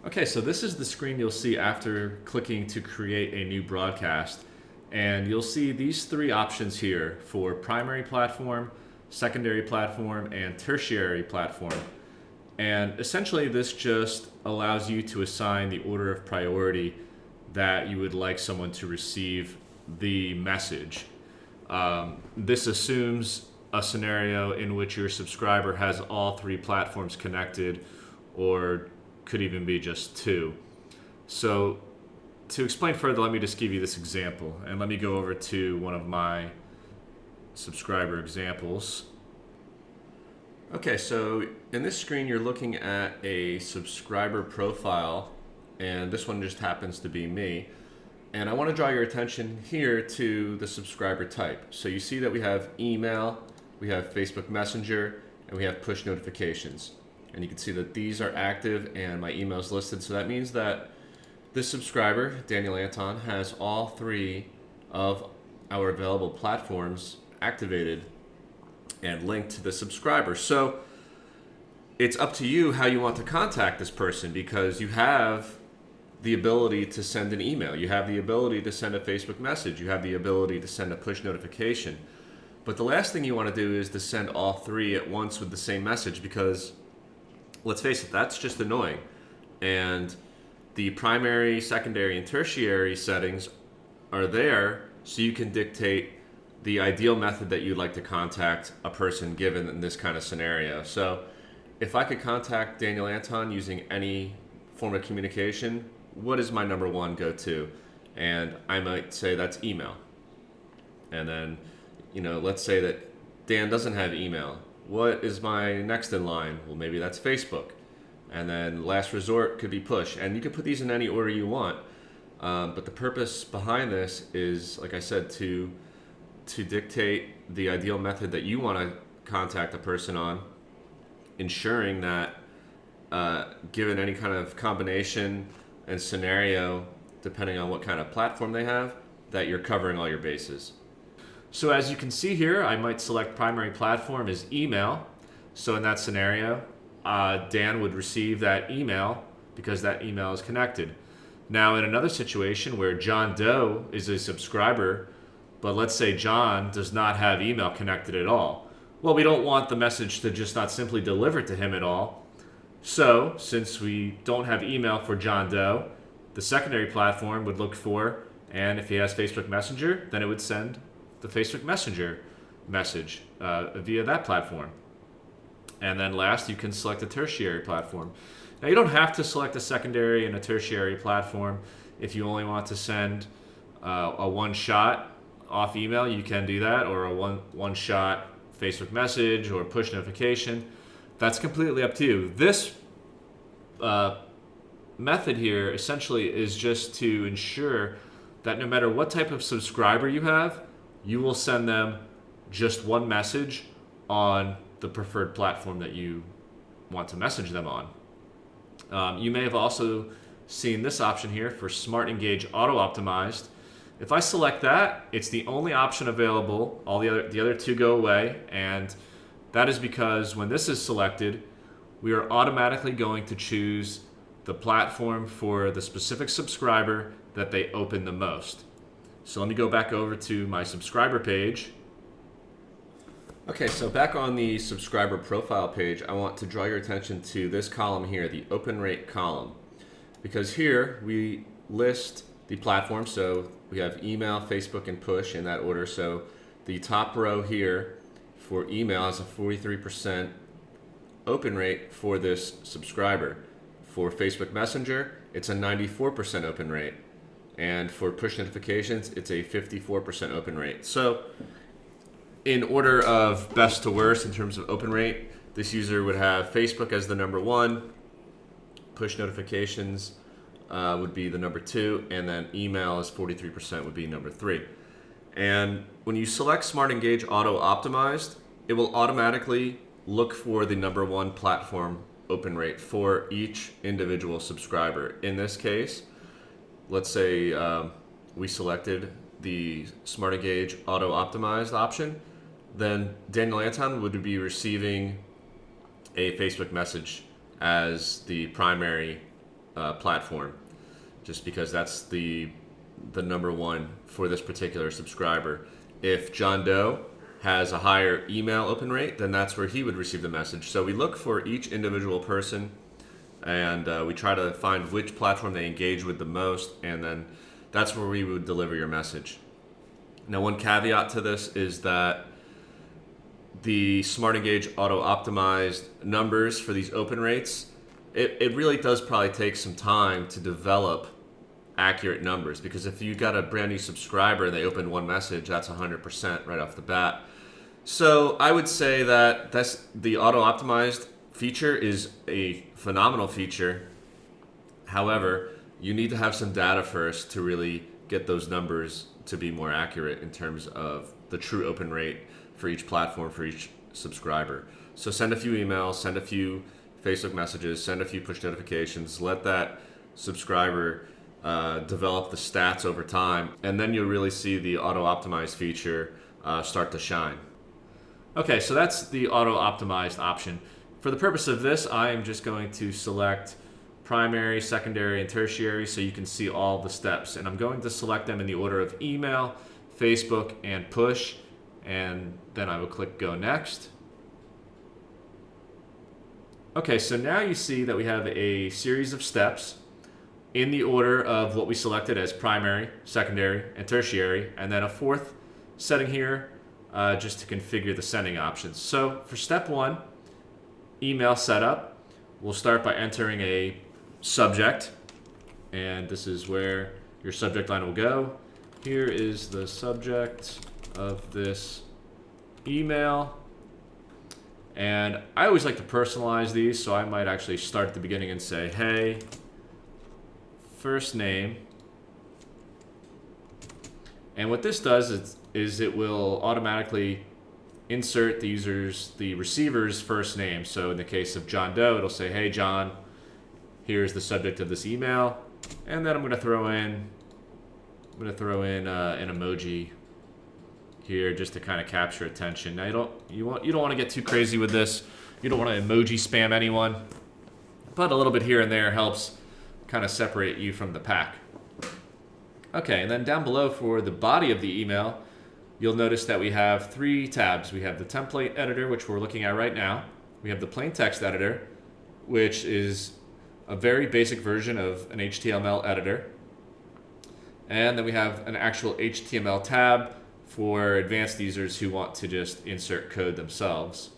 Okay, so this is the screen you'll see after clicking to create a new broadcast. And you'll see these three options here for primary platform, secondary platform, and tertiary platform. And essentially this just allows you to assign the order of priority that you would like someone to receive the message. This assumes a scenario in which your subscriber has all three platforms connected, or could even be just two. So to explain further, let me just give you this example, and let me go over to one of my subscriber examples. Okay, so in this screen you're looking at a subscriber profile, and this one just happens to be me. And I want to draw your attention here to the subscriber type. So you see that we have email, we have Facebook Messenger, and we have push notifications. And you can see that these are active and my email is listed. So that means that this subscriber, Daniel Anton, has all three of our available platforms activated and linked to the subscriber. So it's up to you how you want to contact this person, because you have the ability to send an email, you have the ability to send a Facebook message, you have the ability to send a push notification. But the last thing you want to do is to send all three at once with the same message, because let's face it, that's just annoying. And the primary, secondary, and tertiary settings are there so you can dictate the ideal method that you'd like to contact a person given in this kind of scenario. So if I could contact Daniel Anton using any form of communication, what is my number one go-to? And I might say that's email. And then, let's say that Dan doesn't have email. What is my next in line? Well, maybe that's Facebook. And then last resort could be push. And you can put these in any order you want. But the purpose behind this is, like I said, to dictate the ideal method that you want to contact a person on, ensuring that given any kind of combination and scenario, depending on what kind of platform they have, that you're covering all your bases. So as you can see here, I might select primary platform as email. So in that scenario, Dan would receive that email because that email is connected. Now in another situation where John Doe is a subscriber, but let's say John does not have email connected at all. Well, we don't want the message to just not simply deliver to him at all. So since we don't have email for John Doe, the secondary platform would look for, and if he has Facebook Messenger, then it would send the Facebook Messenger message via that platform. And then last, you can select a tertiary platform. Now you don't have to select a secondary and a tertiary platform. If you only want to send a one-shot off email, you can do that, or a one-shot Facebook message or push notification. That's completely up to you. This method here essentially is just to ensure that no matter what type of subscriber you have, you will send them just one message on the preferred platform that you want to message them on. You may have also seen this option here for SmartEngage Auto Optimized. If I select that, it's the only option available. All the other two go away, and that is because when this is selected, we are automatically going to choose the platform for the specific subscriber that they open the most. So let me go back over to my subscriber page. Okay, so back on the subscriber profile page, I want to draw your attention to this column here, the open rate column. Because here we list the platform, so we have email, Facebook, and push in that order. So the top row here for email has a 43% open rate for this subscriber. For Facebook Messenger, it's a 94% open rate. And for push notifications, it's a 54% open rate. So in order of best to worst in terms of open rate, this user would have Facebook as the number one, push notifications would be the number two, and then email as 43% would be number three. And when you select SmartEngage Auto Optimized, it will automatically look for the number one platform open rate for each individual subscriber. In this case, let's say we selected the SmartEngage Auto Optimized option, then Daniel Anton would be receiving a Facebook message as the primary platform, just because that's the number one for this particular subscriber. If John Doe has a higher email open rate, then that's where he would receive the message. So we look for each individual person, and we try to find which platform they engage with the most, and then that's where we would deliver your message. Now, one caveat to this is that the SmartEngage auto-optimized numbers for these open rates, it really does probably take some time to develop accurate numbers, because if you got a brand new subscriber and they open one message, that's 100% right off the bat. So I would say that the auto-optimized feature is a phenomenal feature. However, you need to have some data first to really get those numbers to be more accurate in terms of the true open rate for each platform, for each subscriber. So send a few emails, send a few Facebook messages, send a few push notifications, let that subscriber develop the stats over time, and then you'll really see the auto-optimized feature start to shine. Okay, so that's the auto-optimized option. For the purpose of this, I am just going to select primary, secondary, and tertiary so you can see all the steps. And I'm going to select them in the order of email, Facebook, and push. And then I will click Go Next. Okay, so now you see that we have a series of steps in the order of what we selected as primary, secondary, and tertiary, and then a fourth setting here just to configure the sending options. So for step one, email setup, we'll start by entering a subject, and this is where your subject line will go. Here is the subject of this email, and I always like to personalize these, so I might actually start at the beginning and say, hey, first name. And what this does is it will automatically insert the receiver's first name. So in the case of John Doe, it'll say, hey John, here's the subject of this email, and then I'm going to throw in an emoji here just to kind of capture attention. Now you don't want to get too crazy with this. You don't want to emoji spam anyone, but a little bit here and there helps kind of separate you from the pack. Okay, and then down below for the body of the email, you'll notice that we have three tabs. We have the template editor, which we're looking at right now. We have the plain text editor, which is a very basic version of an HTML editor. And then we have an actual HTML tab for advanced users who want to just insert code themselves.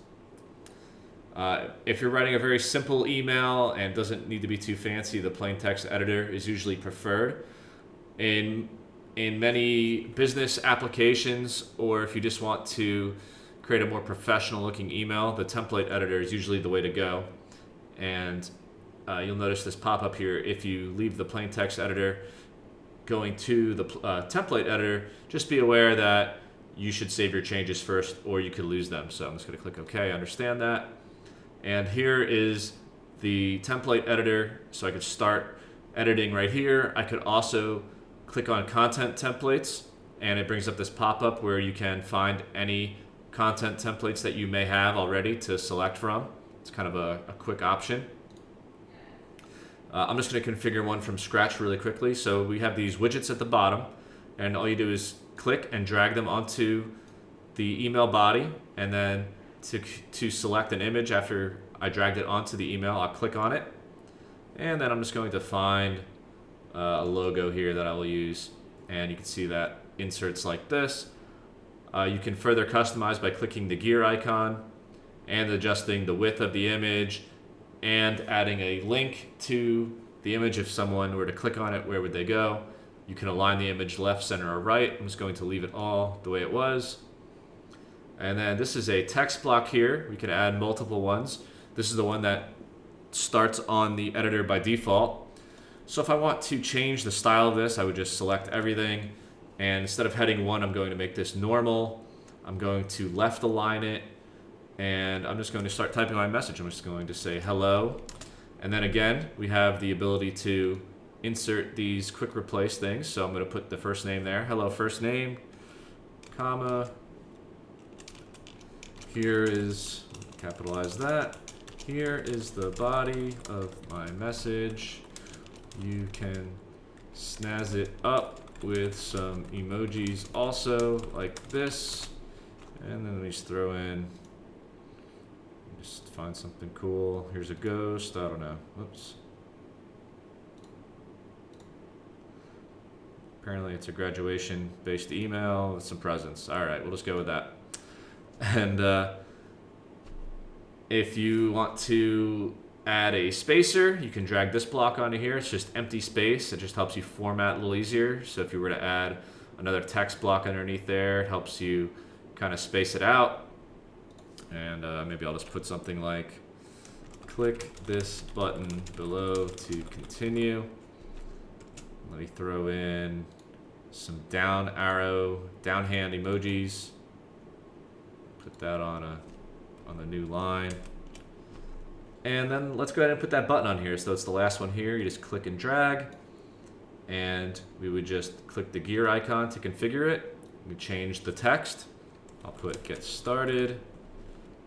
If you're writing a very simple email and doesn't need to be too fancy, the plain text editor is usually preferred. In many business applications, or if you just want to create a more professional looking email, the template editor is usually the way to go. And you'll notice this pop up here. If you leave the plain text editor going to the template editor, just be aware that you should save your changes first or you could lose them. So I'm just going to click OK, I understand that. And here is the template editor, so I could start editing right here. I could also click on content templates, and it brings up this pop-up where you can find any content templates that you may have already to select from. It's kind of a quick option. I'm just going to configure one from scratch really quickly. So we have these widgets at the bottom, and all you do is click and drag them onto the email body, and then to select an image after I dragged it onto the email, I'll click on it, and then I'm just going to find a logo here that I will use, and you can see that inserts like this. You can further customize by clicking the gear icon and adjusting the width of the image and adding a link to the image. If someone were to click on it, where would they go? You can align the image left, center, or right. I'm just going to leave it all the way it was. And then this is a text block here. We can add multiple ones. This is the one that starts on the editor by default. So if I want to change the style of this, I would just select everything. And instead of heading 1, I'm going to make this normal. I'm going to left align it. And I'm just going to start typing my message. I'm just going to say hello. And then again, we have the ability to insert these quick replace things. So I'm going to put the first name there. Hello, first name, comma. Here is, capitalize that. Here is the body of my message. You can snazz it up with some emojis also, like this. And then we just throw in, just find something cool. Here's a ghost, I don't know, whoops. Apparently it's a graduation-based email with some presents. All right, we'll just go with that. And if you want to add a spacer, you can drag this block onto here. It's just empty space. It just helps you format a little easier. So if you were to add another text block underneath there, it helps you kind of space it out. And maybe I'll just put something like, click this button below to continue. Let me throw in some down arrow, down hand emojis. Put that on the new line. And then let's go ahead and put that button on here. So it's the last one here. You just click and drag. And we would just click the gear icon to configure it. We change the text. I'll put get started.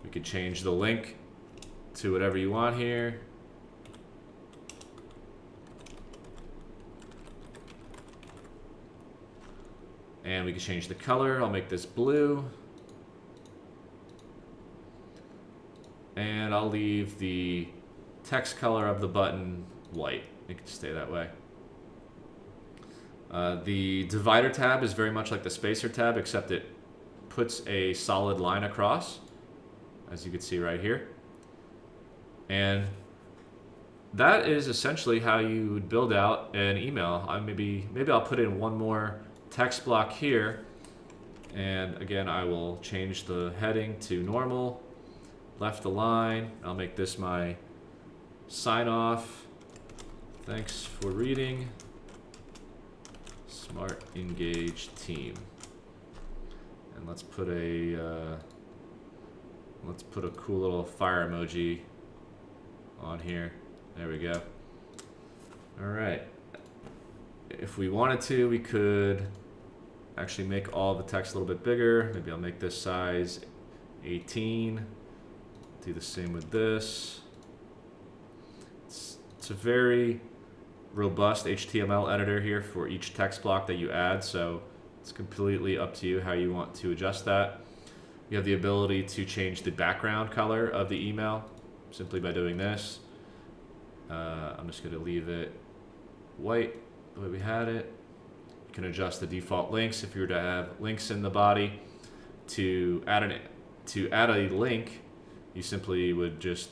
We could change the link to whatever you want here. And we can change the color. I'll make this blue. And I'll leave the text color of the button white. It can stay that way. The divider tab is very much like the spacer tab, except it puts a solid line across, as you can see right here. And that is essentially how you would build out an email. Maybe I'll put in one more text block here. And again, I will change the heading to normal. Left align. I'll make this my sign off. Thanks for reading. SmartEngage team. And let's put a cool little fire emoji on here. There we go. All right. If we wanted to, we could actually make all the text a little bit bigger. Maybe I'll make this size 18. Do the same with this. It's a very robust HTML editor here for each text block that you add, so it's completely up to you how you want to adjust that. You have the ability to change the background color of the email simply by doing this. I'm just going to leave it white the way we had it. You can adjust the default links if you were to have links in the body. To add a link, you simply would just,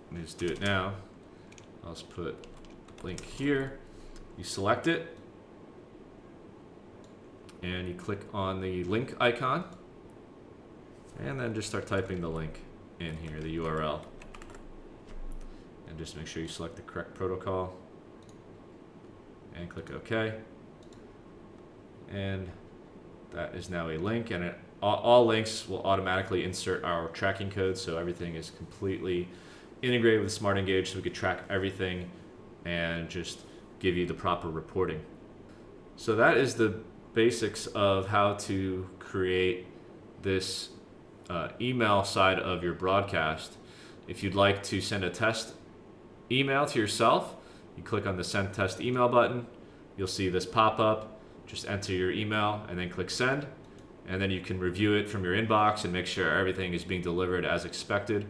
let me just do it now. I'll just put link here. You select it and you click on the link icon and then just start typing the link in here, the URL. And just make sure you select the correct protocol and click OK. And that is now a link, and all links will automatically insert our tracking code, so everything is completely integrated with SmartEngage, so we could track everything and just give you the proper reporting. So that is the basics of how to create this email side of your broadcast. If you'd like to send a test email to yourself, you click on the Send Test Email button. You'll see this pop up. Just enter your email and then click Send. And then you can review it from your inbox and make sure everything is being delivered as expected.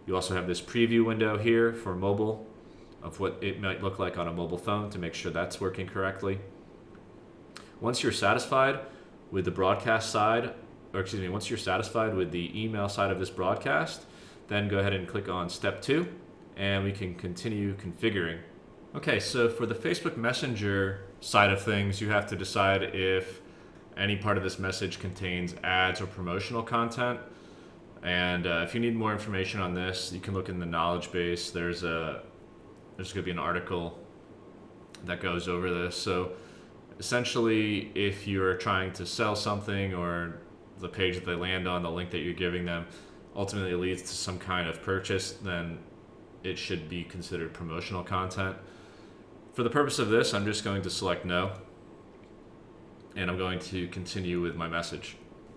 You also have this preview window here for mobile of what it might look like on a mobile phone to make sure that's working correctly. Once you're satisfied with the broadcast side, once you're satisfied with the email side of this broadcast, then go ahead and click on step 2 and we can continue configuring. Okay, so for the Facebook Messenger side of things, you have to decide if any part of this message contains ads or promotional content. And if you need more information on this, you can look in the knowledge base. There's going to be an article that goes over this. So essentially, if you're trying to sell something or the page that they land on, the link that you're giving them, ultimately leads to some kind of purchase, then it should be considered promotional content. For the purpose of this, I'm just going to select no, and I'm going to continue with my message.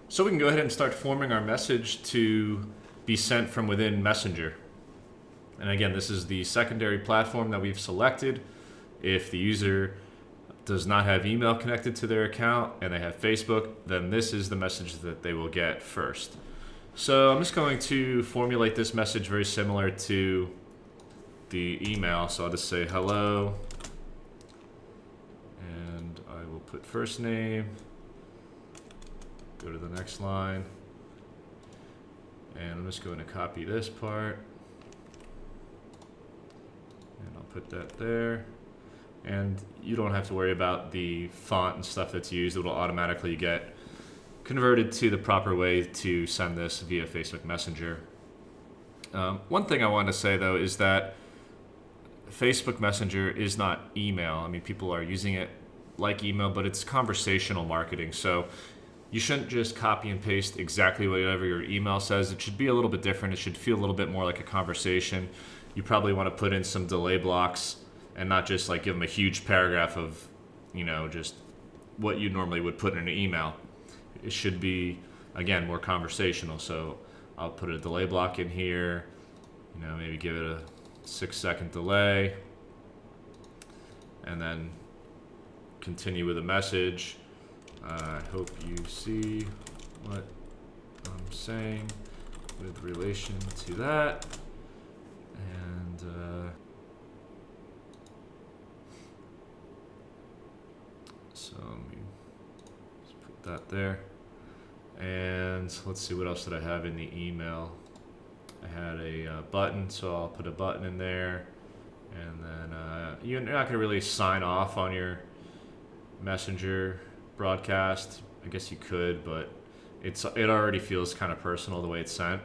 So we can go ahead and start forming our message to be sent from within Messenger. And again, this is the secondary platform that we've selected. If the user does not have email connected to their account and they have Facebook, then this is the message that they will get first. So I'm just going to formulate this message very similar to the email. So I'll just say hello, and I will put first name, go to the next line, and I'm just going to copy this part, and I'll put that there. And you don't have to worry about the font and stuff that's used. It will automatically get converted to the proper way to send this via Facebook Messenger. One thing I wanted to say though is that Facebook Messenger is not email. I mean, people are using it like email, but it's conversational marketing. So you shouldn't just copy and paste exactly whatever your email says. It should be a little bit different. It should feel a little bit more like a conversation. You probably want to put in some delay blocks and not just like give them a huge paragraph of, just what you normally would put in an email. It should be, again, more conversational. So I'll put a delay block in here, maybe give it a 6-second delay, and then continue with a message. I hope you see what I'm saying with relation to that. And so let me just put that there. And let's see, what else did I have in the email? I had a button, so I'll put a button in there. And then you're not going to really sign off on your Messenger broadcast. I guess you could, but it already feels kind of personal the way it's sent.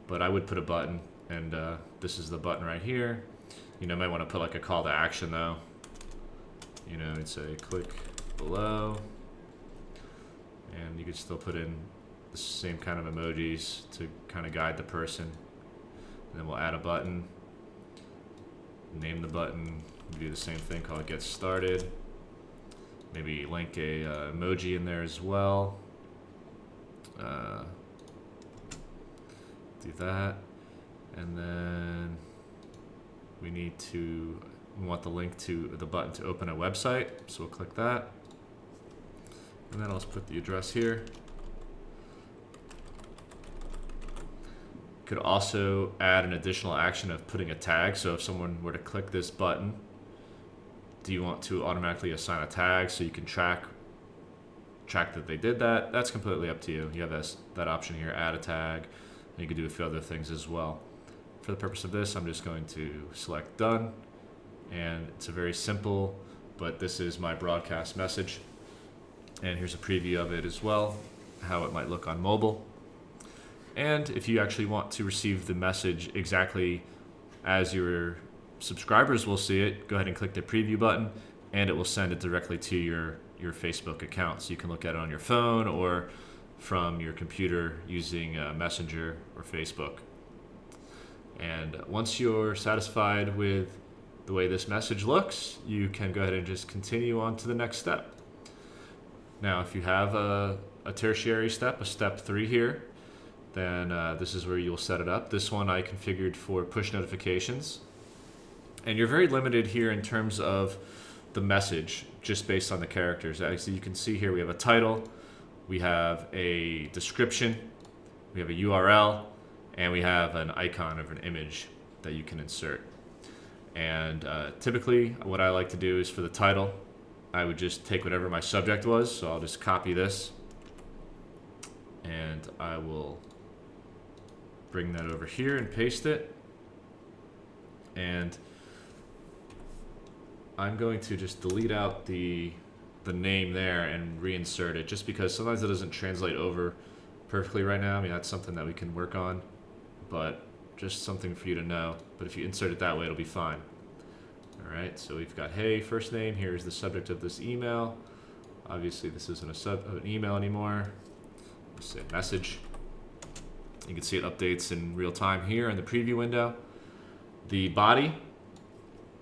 But I would put a button, and this is the button right here. Might want to put like a call to action though. It'd say click below, and you could still put in the same kind of emojis to kind of guide the person. And then we'll add a button, name the button, do the same thing, call it get started. Maybe link a emoji in there as well. Do that, and then we want the link to the button to open a website, so we'll click that, and then I'll just put the address here. Could also add an additional action of putting a tag. So if someone were to click this button, do you want to automatically assign a tag so you can track that they did that? That's completely up to you. You have that option here, add a tag, and you can do a few other things as well. For the purpose of this, I'm just going to select done, and it's a very simple, but this is my broadcast message. And here's a preview of it as well, how it might look on mobile. And if you actually want to receive the message exactly as your subscribers will see it, go ahead and click the preview button, and it will send it directly to your Facebook account. So you can look at it on your phone or from your computer using Messenger or Facebook. And once you're satisfied with the way this message looks, you can go ahead and just continue on to the next step. Now, if you have a tertiary step, a step 3 here, then this is where you'll set it up. This one I configured for push notifications. And you're very limited here in terms of the message, just based on the characters. As you can see here, we have a title, we have a description, we have a URL, and we have an icon of an image that you can insert. And typically, what I like to do is for the title, I would just take whatever my subject was. So I'll just copy this, and I will bring that over here and paste it. And I'm going to just delete out the name there and reinsert it, just because sometimes it doesn't translate over perfectly right now. I mean, that's something that we can work on, but just something for you to know. But if you insert it that way, it'll be fine. All right, so we've got, hey, first name, here's the subject of this email. Obviously, this isn't an email anymore. Let's say message. You can see it updates in real time here in the preview window. The body,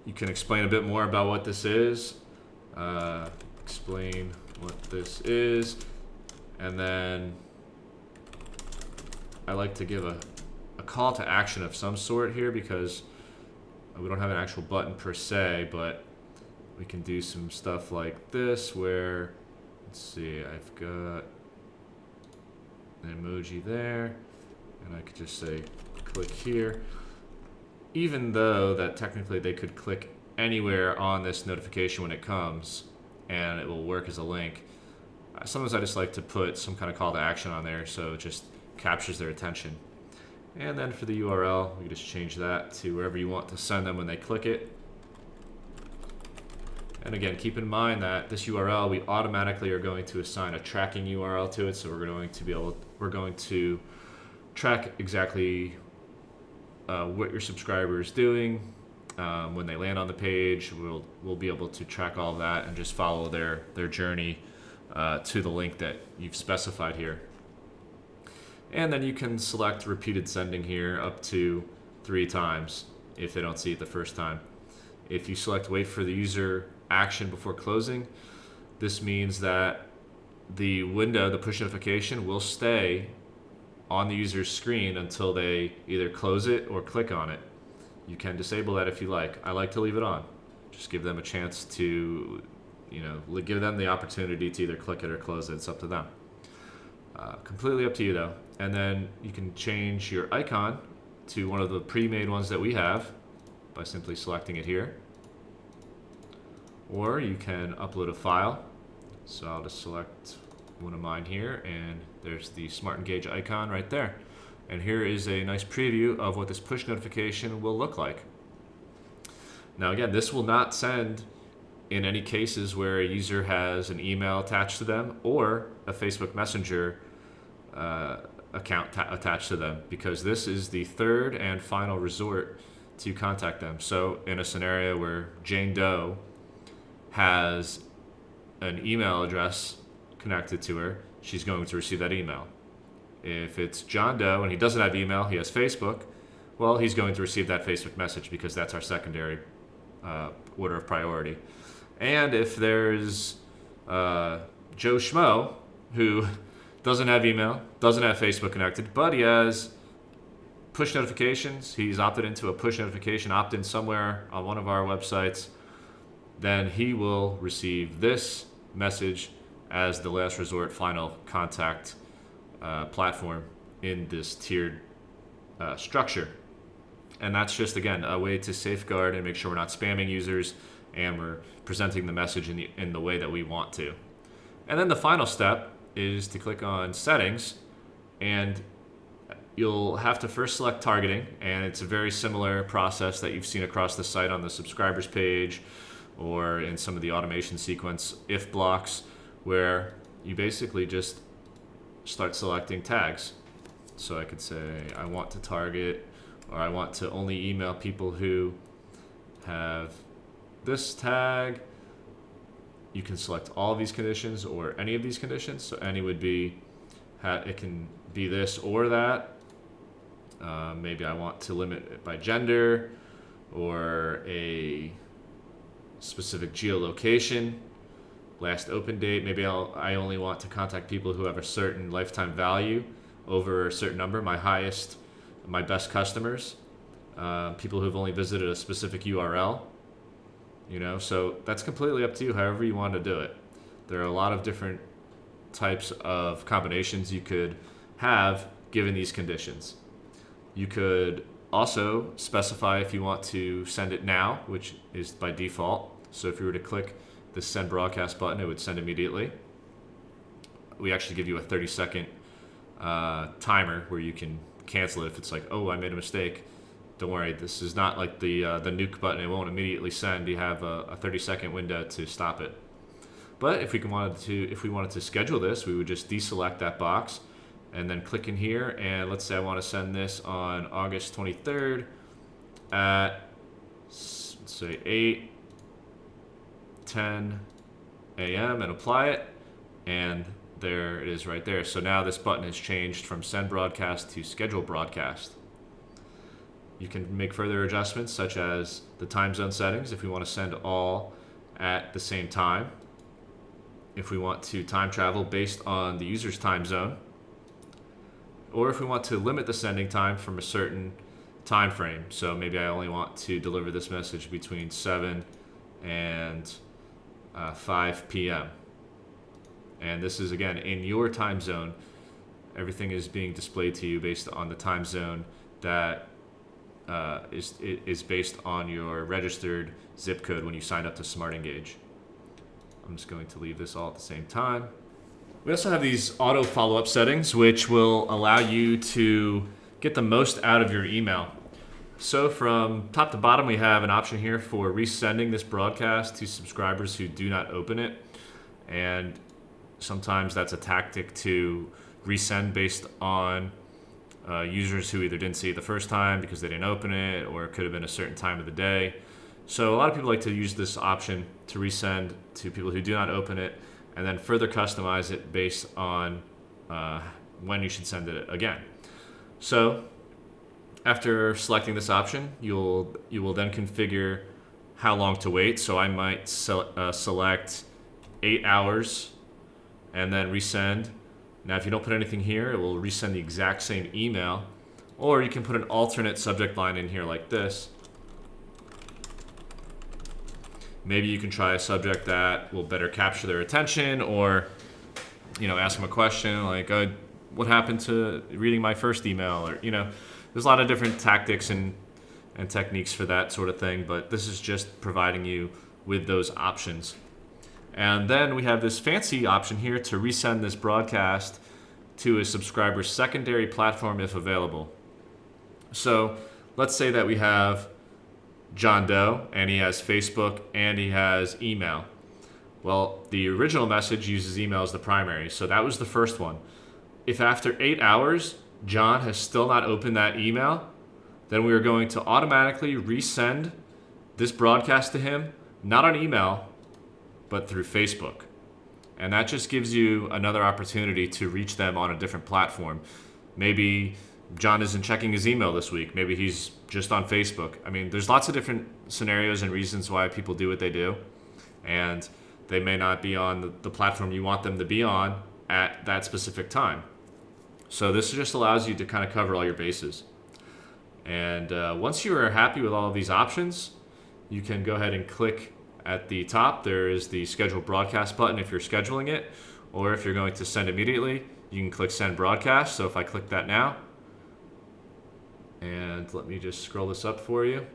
you can explain a bit more about what this is. Explain what this is. And then I like to give a call to action of some sort here, because we don't have an actual button per se, but we can do some stuff like this where, let's see, I've got an emoji there, and I could just say click here. Even though that technically they could click anywhere on this notification when it comes, and it will work as a link. Sometimes I just like to put some kind of call to action on there so it just captures their attention. And then for the URL, we just change that to wherever you want to send them when they click it. And again, keep in mind that this URL, we automatically are going to assign a tracking URL to it. So we're going to track exactly what your subscriber is doing. When they land on the page, we'll be able to track all of that and just follow their journey to the link that you've specified here. And then you can select repeated sending here up to 3 times if they don't see it the first time. If you select wait for the user action before closing, this means that the window, the push notification, will stay on the user's screen until they either close it or click on it. You can disable that if you like. I like to leave it on. Just give them a chance to, give them the opportunity to either click it or close it. It's up to them. Completely up to you though. And then you can change your icon to one of the pre-made ones that we have by simply selecting it here. Or you can upload a file. So I'll just select one of mine here, and there's the SmartEngage icon right there. And here is a nice preview of what this push notification will look like. Now again, this will not send in any cases where a user has an email attached to them or a Facebook Messenger account attached to them, because this is the third and final resort to contact them. So in a scenario where Jane Doe has an email address connected to her, she's going to receive that email. If it's John Doe and he doesn't have email, he has Facebook, well, he's going to receive that Facebook message because that's our secondary order of priority. And if there's Joe Schmo who doesn't have email, doesn't have Facebook connected, but he has push notifications, he's opted into a push notification opt-in somewhere on one of our websites, then he will receive this message as the last resort final contact platform in this tiered structure. And that's just, again, a way to safeguard and make sure we're not spamming users and we're presenting the message in the way that we want to. And then the final step is to click on settings, and you'll have to first select targeting, and it's a very similar process that you've seen across the site on the subscribers page or in some of the automation sequence if blocks, where you basically just start selecting tags. So I could say I want to target, or I want to only email people who have this tag. You can select all of these conditions or any of these conditions. So any would be, it can be this or that. Maybe I want to limit it by gender or a specific geolocation, last open date. Maybe I only want to contact people who have a certain lifetime value over a certain number, my best customers, people who've only visited a specific URL. So that's completely up to you, however you want to do it. There are a lot of different types of combinations you could have given these conditions. You could also specify if you want to send it now, which is by default. So if you were to click the send broadcast button, it would send immediately. We actually give you a 30-second timer where you can cancel it if it's like, oh, I made a mistake. Don't worry, this is not like the nuke button. It won't immediately send. You have a 30-second window to stop it. But if we wanted to schedule this, we would just deselect that box and then click in here. And let's say I want to send this on August 23rd at, say, 8:10 a.m. and apply it. And there it is right there. So now this button has changed from send broadcast to schedule broadcast. You can make further adjustments, such as the time zone settings if we want to send all at the same time. If we want to time travel based on the user's time zone, or if we want to limit the sending time from a certain time frame. So maybe I only want to deliver this message between 7 and 5 p.m. And this is, again, in your time zone. Everything is being displayed to you based on the time zone that is based on your registered zip code when you signed up to SmartEngage. I'm just going to leave this all at the same time. We also have these auto follow-up settings, which will allow you to get the most out of your email. So from top to bottom, we have an option here for resending this broadcast to subscribers who do not open it. And sometimes that's a tactic to resend based on users who either didn't see it the first time because they didn't open it, or it could have been a certain time of the day. So a lot of people like to use this option to resend to people who do not open it, and then further customize it based on when you should send it again. So after selecting this option, you will then configure how long to wait. So I might select 8 hours and then resend. Now, if you don't put anything here, it will resend the exact same email, or you can put an alternate subject line in here like this. Maybe you can try a subject that will better capture their attention, or ask them a question like, what happened to reading my first email? Or there's a lot of different tactics and techniques for that sort of thing, but this is just providing you with those options. And then we have this fancy option here to resend this broadcast to a subscriber's secondary platform if available. So let's say that we have John Doe, and he has Facebook and he has email. Well, the original message uses email as the primary, so that was the first one. If after 8 hours, John has still not opened that email, then we are going to automatically resend this broadcast to him, not on email, but through Facebook. And that just gives you another opportunity to reach them on a different platform. Maybe John isn't checking his email this week. Maybe he's just on Facebook. I mean, there's lots of different scenarios and reasons why people do what they do. And they may not be on the platform you want them to be on at that specific time. So this just allows you to kind of cover all your bases. And once you are happy with all of these options, you can go ahead and click at the top. There is the schedule broadcast button if you're scheduling it, or if you're going to send immediately, you can click send broadcast. So if I click that now, and let me just scroll this up for you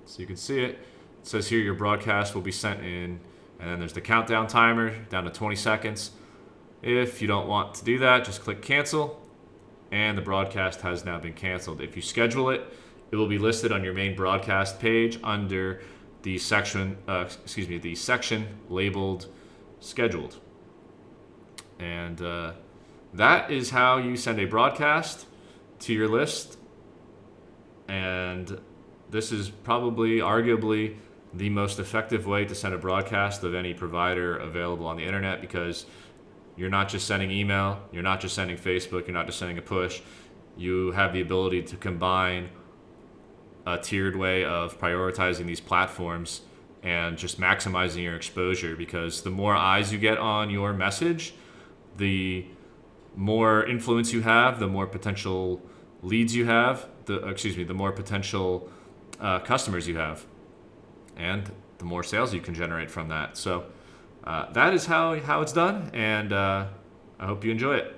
so you can see it. It says here your broadcast will be sent in, and then there's the countdown timer down to 20 seconds. If you don't want to do that, just click cancel, and the broadcast has now been canceled. If you schedule it, it will be listed on your main broadcast page under the section labeled scheduled. And that is how you send a broadcast to your list. And this is probably, arguably, the most effective way to send a broadcast of any provider available on the internet, because you're not just sending email, you're not just sending Facebook, you're not just sending a push. You have the ability to combine a tiered way of prioritizing these platforms and just maximizing your exposure, because the more eyes you get on your message, the more influence you have, the more potential leads you have, the more potential customers you have, and the more sales you can generate from that. So that is how it's done, and I hope you enjoy it.